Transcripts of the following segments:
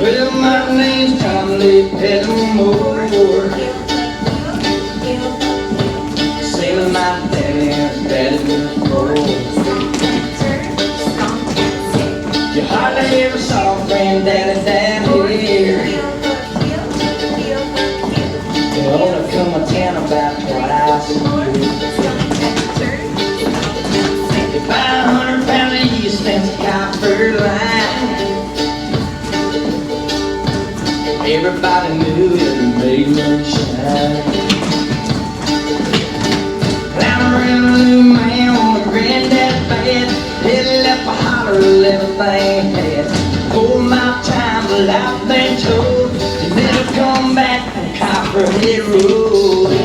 Well, my name's Tommy Pettimore. Sailing my daddy was broke. You hardly ever saw granddaddy down here. They only come to town about twice a year. They buy 100 pounds of yeast and some copper line. Everybody knew it made them shine. Climbing around a new man on a granddad bed. Head left a holler, everything had. 4 mile time, but I've been told you never come back from Copperhead Road.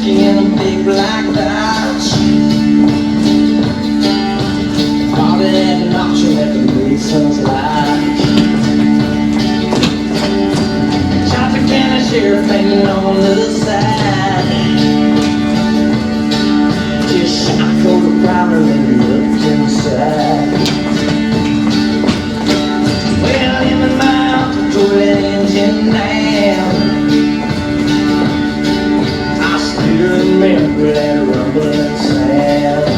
In a big black Dodge, bought it at an auction at the Mason's Lodge. Shot the county sheriff hanging on the side. Just shot cold a prowler and he looked inside. Well, him and my uncle tore that engine down. Remember that rumbling sound.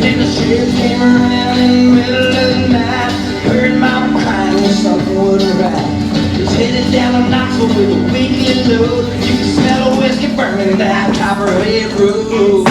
Then the sheriff came around in the middle of the night. Heard mama crying when something wasn't right. He's headed down to Knoxville with a weekly load. You can smell a whiskey burning down Copperhead Road.